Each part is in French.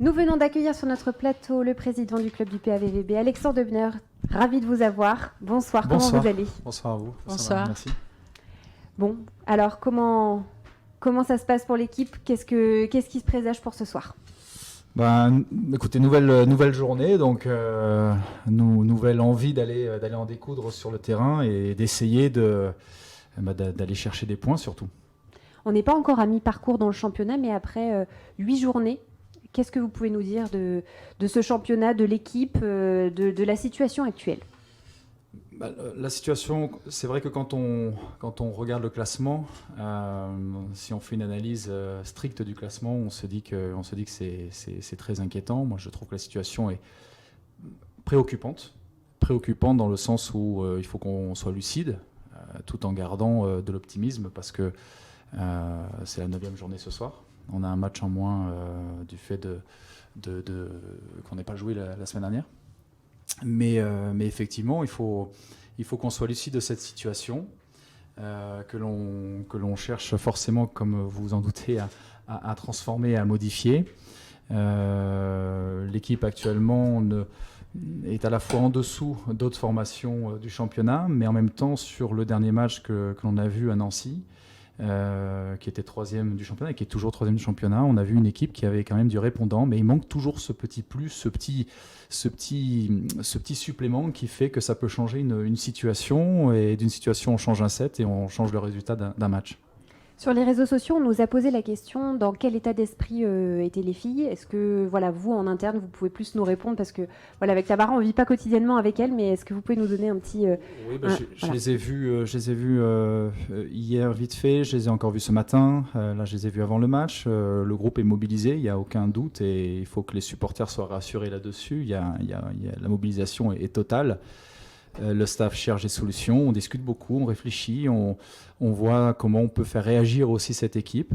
Nous venons d'accueillir sur notre plateau le président du club du PAVVB, Alexandre Debner. Ravi de vous avoir. Bonsoir, comment vous allez? Bonsoir à vous. Bonsoir. Merci. Bon, alors comment ça se passe pour l'équipe? Qu'est-ce qui se présage pour ce soir? Écoutez, nouvelle journée, donc nouvelle envie d'aller en découdre sur le terrain et d'essayer d'aller chercher des points surtout. On n'est pas encore à mi-parcours dans le championnat, mais après 8 journées, qu'est-ce que vous pouvez nous dire de ce championnat, de l'équipe, de la situation actuelle? La situation, c'est vrai que quand on regarde le classement, si on fait une analyse stricte du classement, on se dit que c'est très inquiétant. Moi, je trouve que la situation est préoccupante dans le sens où il faut qu'on soit lucide, tout en gardant de l'optimisme, parce que c'est la 9e journée ce soir. On a un match en moins du fait qu'on n'ait pas joué la semaine dernière. Mais effectivement, il faut qu'on soit lucide de cette situation, que l'on cherche forcément, comme vous vous en doutez, à transformer, à modifier. L'équipe actuellement est à la fois en dessous d'autres formations du championnat, mais en même temps, sur le dernier match que l'on a vu à Nancy, qui était 3e du championnat et qui est toujours 3e du championnat, on a vu une équipe qui avait quand même du répondant, mais il manque toujours ce petit plus, ce petit supplément qui fait que ça peut changer une situation, et d'une situation on change un set et on change le résultat d'un match. Sur les réseaux sociaux, on nous a posé la question dans quel état d'esprit étaient les filles. Est-ce que vous en interne vous pouvez plus nous répondre, parce que avec Tamara on vit pas quotidiennement avec elle, mais est-ce que vous pouvez nous donner un petit Oui, je les ai vus hier vite fait, je les ai encore vus ce matin, là je les ai vus avant le match. Le groupe est mobilisé, il n'y a aucun doute, et il faut que les supporters soient rassurés là-dessus. La mobilisation est totale. Le staff cherche des solutions, on discute beaucoup, on réfléchit, on voit comment on peut faire réagir aussi cette équipe.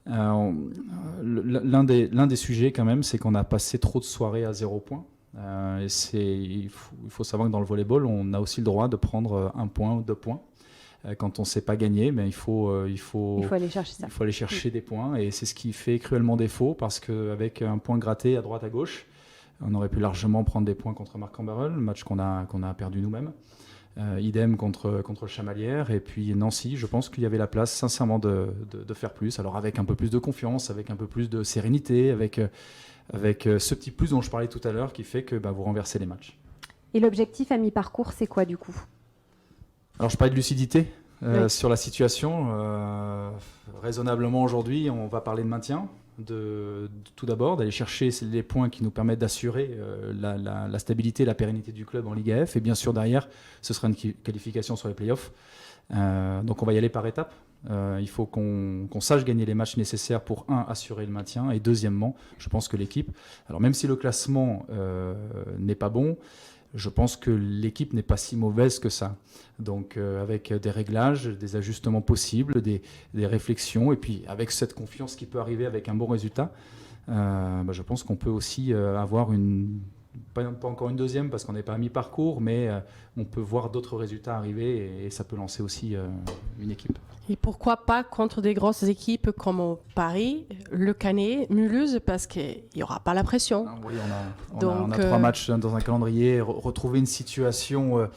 L'un des sujets quand même, c'est qu'on a passé trop de soirées à 0 point. Il faut savoir que dans le volleyball, on a aussi le droit de prendre 1 point ou 2 points. Quand on ne sait pas gagner, mais il faut aller chercher ça. Il faut aller chercher des points, et c'est ce qui fait cruellement défaut, parce qu'avec un point gratté à droite à gauche, on aurait pu largement prendre des points contre Marc-en-Barœul, le match qu'on a perdu nous-mêmes. Idem contre Chamalières. Et puis Nancy, je pense qu'il y avait la place, sincèrement, de faire plus. Alors avec un peu plus de confiance, avec un peu plus de sérénité, avec ce petit plus dont je parlais tout à l'heure, qui fait que vous renversez les matchs. Et l'objectif à mi-parcours, c'est quoi du coup? Alors je parlais de lucidité oui. Sur la situation. Raisonnablement aujourd'hui, on va parler de maintien. Tout d'abord, d'aller chercher les points qui nous permettent d'assurer la stabilité et la pérennité du club en Ligue AF. Et bien sûr, derrière, ce sera une qualification sur les playoffs. Donc on va y aller par étapes. Il faut qu'on sache gagner les matchs nécessaires pour, assurer le maintien. Et deuxièmement, je pense que l'équipe, alors même si le classement n'est pas bon, je pense que l'équipe n'est pas si mauvaise que ça. Donc avec des réglages, des ajustements possibles, des réflexions, et puis avec cette confiance qui peut arriver avec un bon résultat, je pense qu'on peut aussi avoir pas encore une deuxième, parce qu'on n'est pas à mi-parcours, mais on peut voir d'autres résultats arriver, et ça peut lancer aussi une équipe. Et pourquoi pas contre des grosses équipes comme Paris, Le Canet, Mulhouse, parce qu'il n'y aura pas la pression. Oui, on a 3 matchs dans un calendrier. Retrouver une situation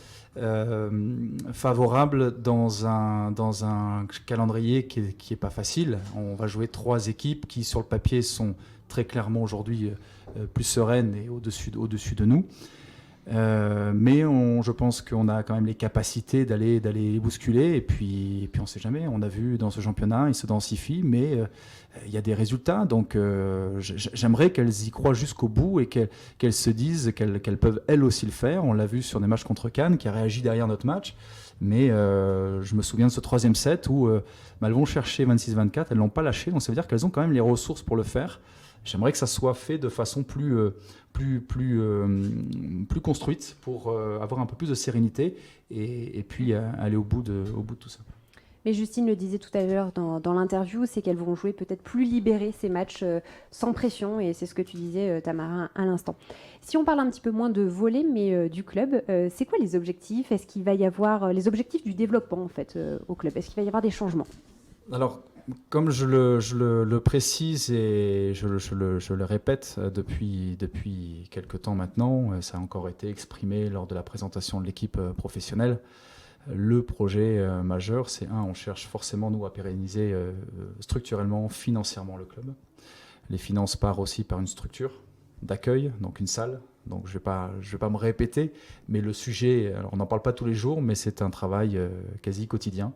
favorable dans un calendrier qui est pas facile. On va jouer 3 équipes qui, sur le papier, sont très clairement aujourd'hui plus sereines et au-dessus de nous. Mais je pense qu'on a quand même les capacités d'aller les bousculer, et puis on ne sait jamais. On a vu dans ce championnat, il se densifie, mais il y a des résultats. Donc j'aimerais qu'elles y croient jusqu'au bout, et qu'elles se disent qu'elles peuvent elles aussi le faire. On l'a vu sur des matchs contre Cannes, qui a réagi derrière notre match. Mais je me souviens de ce 3e set où elles vont chercher 26-24, elles ne l'ont pas lâché. Donc ça veut dire qu'elles ont quand même les ressources pour le faire. J'aimerais que ça soit fait de façon plus construite, pour avoir un peu plus de sérénité, et puis aller au bout de tout ça. Mais Justine le disait tout à l'heure dans l'interview, c'est qu'elles vont jouer peut-être plus libérées ces matchs, sans pression, et c'est ce que tu disais, Tamara, à l'instant. Si on parle un petit peu moins de volley, mais du club, c'est quoi les objectifs? Est-ce qu'il va y avoir les objectifs du développement en fait, au club? Est-ce qu'il va y avoir des changements? Alors, comme je le précise et je le répète depuis quelque temps maintenant, ça a encore été exprimé lors de la présentation de l'équipe professionnelle, le projet majeur, c'est on cherche forcément, nous, à pérenniser structurellement, financièrement le club. Les finances partent aussi par une structure d'accueil, donc une salle. Donc je vais pas me répéter, mais le sujet, alors on n'en parle pas tous les jours, mais c'est un travail quasi quotidien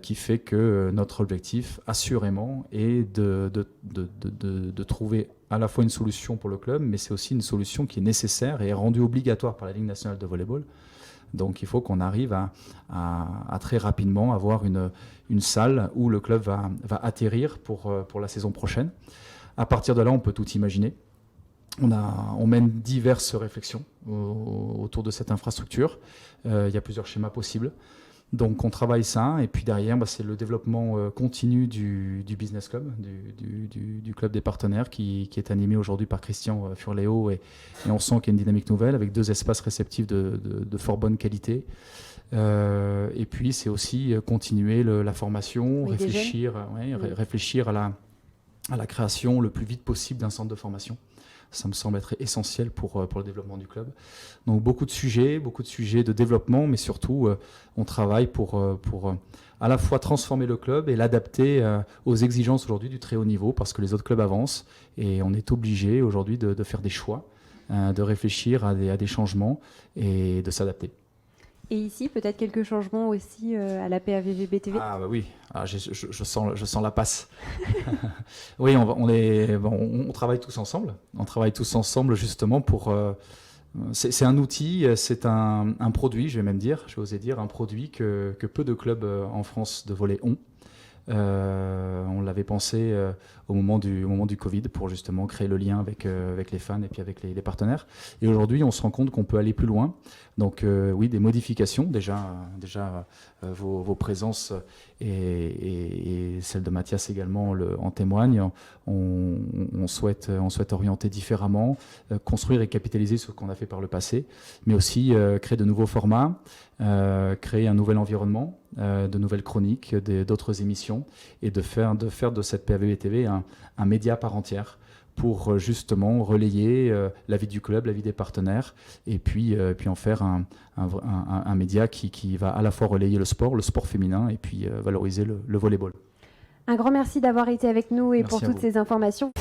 qui fait que notre objectif, assurément, est de trouver à la fois une solution pour le club, mais c'est aussi une solution qui est nécessaire et est rendue obligatoire par la Ligue nationale de volleyball. Donc il faut qu'on arrive à très rapidement avoir une salle où le club va atterrir pour la saison prochaine. À partir de là, on peut tout imaginer. On mène diverses réflexions autour de cette infrastructure. Il y a plusieurs schémas possibles. Donc on travaille ça, et puis derrière, c'est le développement continu du business club, du club des partenaires qui est animé aujourd'hui par Christian Furléo, et on sent qu'il y a une dynamique nouvelle avec 2 espaces réceptifs de fort bonne qualité. Et puis c'est aussi continuer la formation, réfléchir à la création le plus vite possible d'un centre de formation. Ça me semble être essentiel pour le développement du club. Donc beaucoup de sujets de développement, mais surtout on travaille pour à la fois transformer le club et l'adapter aux exigences aujourd'hui du très haut niveau, parce que les autres clubs avancent et on est obligé aujourd'hui de faire des choix, de réfléchir à des changements et de s'adapter. Et ici, peut-être quelques changements aussi à la PAVVB-TV. Ah bah oui, je sens la passe. Oui, on travaille tous ensemble. On travaille tous ensemble justement pour... c'est un outil, c'est un produit, je vais oser dire, un produit que peu de clubs en France de volley ont. On l'avait pensé au moment du Covid pour justement créer le lien avec les fans et puis avec les partenaires. Et aujourd'hui, on se rend compte qu'on peut aller plus loin. Donc oui, des modifications. Déjà vos présences et celle de Mathias également en témoignent. On souhaite orienter différemment, construire et capitaliser sur ce qu'on a fait par le passé, mais aussi créer de nouveaux formats, créer un nouvel environnement, de nouvelles chroniques, d'autres émissions, et de faire de cette PAVB-TV un média par entière pour justement relayer la vie du club, la vie des partenaires, et puis en faire un média qui va à la fois relayer le sport féminin, et puis valoriser le volleyball. Un grand merci d'avoir été avec nous et Merci pour toutes ces informations.